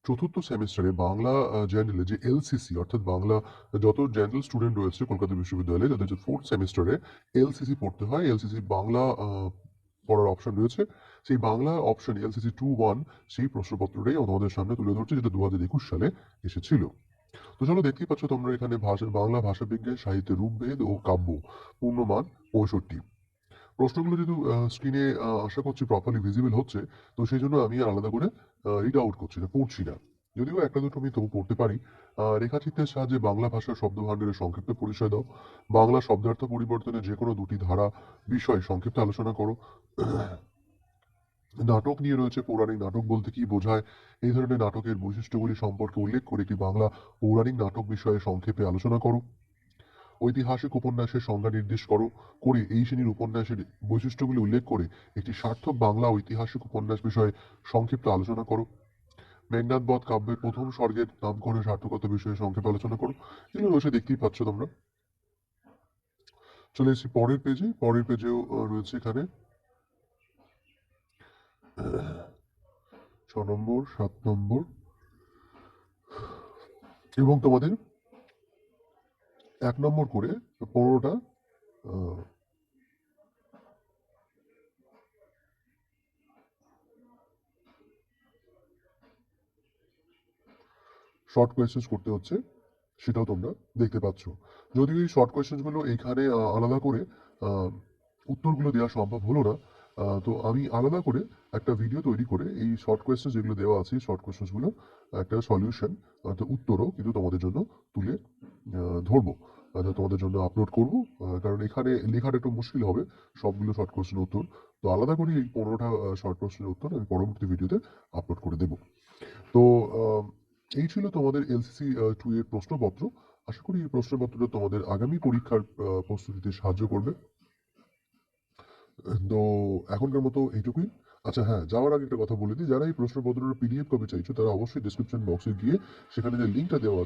চতুর্থ সেমিস্টারে বাংলা জেনারেলে যে এলসিসি অর্থাৎ বাংলা যত জেনারেল স্টুডেন্ট রয়েছে কলকাতা বিশ্ববিদ্যালয়ে যাদের যে ফোর্থ সেমিস্টারে এলসিসি পড়তে হয়, এলসিসি বাংলা পড়ার অপশন রয়েছে। সেই বাংলা অপশন এলসিসি 2-1 সেই প্রশ্নপত্রটাই তোমাদের সামনে তুলে ধরছে, যেটা 2021 সালে এসেছিল। তো চলো, দেখতেই পাচ্ছ তোমরা এখানে বাংলা ভাষা বিজ্ঞান, সাহিত্যে রূপভেদ ও কাব্য, পূর্ণমান 65। প্রশ্নগুলো যেহেতু স্ক্রিনে আশা করছি প্রপারলি ভিজিবল হচ্ছে, তো সেই জন্য আমি আর আলাদা করে রিড আউট করছি না, পড়ছি না। যদিও একটা দুটো আমি তবু পড়তে পারি। রেখাচিত্রের সাহায্যে বাংলা ভাষার শব্দভাণ্ডারের সংক্ষিপ্ত পরিচয় দাও। বাংলা শব্দার্থ পরিবর্তনে যে কোনো দুটি ধারা বিষয় সংক্ষিপ্ত আলোচনা করো। নাটক নিয়ে রয়েছে, পৌরাণিক নাটক বলতে কি বোঝায়, এই ধরনের নাটকের বৈশিষ্ট্যগুলি সম্পর্কে উল্লেখ করে একটি বাংলা পৌরাণিক নাটক বিষয়ে সংক্ষেপে আলোচনা করো। ঐতিহাসিক উপন্যাসের সংজ্ঞা নির্দেশ করে এই শ্রেণীর উপন্যাসের বৈশিষ্ট্যগুলি উল্লেখ করে একটি সার্থক বাংলা ঐতিহাসিক উপন্যাস বিষয়ে সংক্ষিপ্ত আলোচনা করো। মেঘনাদ বধ কাব্যের প্রথম স্বর্গের নামকরণের সার্থকতা বিষয়ে সংক্ষেপে আলোচনা করো। এগুলো রয়েছে, দেখতেই পাচ্ছ তোমরা। চলে এসেছি পরের পেজে। পরের পেজেও রয়েছে এখানে 6 নম্বর, 7 নম্বর এবং তোমাদের 1 নম্বর করে 15টা শর্ট কোয়েশ্চেন্স করতে হচ্ছে, সেটাও তোমরা দেখতে পাচ্ছ। যদিও এই শর্ট কোয়েশ্চেন্সগুলো এইখানে আলাদা করে আহ, উত্তরগুলো দেওয়া সম্ভব হলো না, তো আমি আলাদা করে একটা ভিডিও তৈরি করে এই শর্ট কোয়েশ্চেন্স যেগুলো দেওয়া আছে শর্ট কোয়েশ্চেন্সগুলো একটা সলিউশন, অর্থাৎ উত্তরও কিন্তু তোমাদের জন্য তুলে ধরবো, তোমাদের জন্য আপলোড করবো। কারণ এখানে লেখাটা একটু মুশকিল হবে সবগুলো শর্ট কোয়েশ্চেন উত্তর। তো আলাদা করে এই 15টা শর্ট কোয়েশ্চেনের উত্তর আমি পরবর্তী ভিডিওতে আপলোড করে দেবো। তো এই ছিল তোমাদের এলসিসি 2 এর প্রশ্নপত্র। আশা করি এই প্রশ্নপত্রটা তোমাদের আগামী পরীক্ষার প্রস্তুতিতে সাহায্য করবে। তো এখনকার মতো এইটুকুই। আচ্ছা হ্যাঁ, যাওয়ার আগে একটা কথা বলে দিই, যারা এই প্রশ্নপত্রের পিডিএফ কপি চাইছো তারা অবশ্যই ডিসক্রিপশন বক্সে গিয়ে সেখানে যে লিঙ্কটা দেওয়া আছে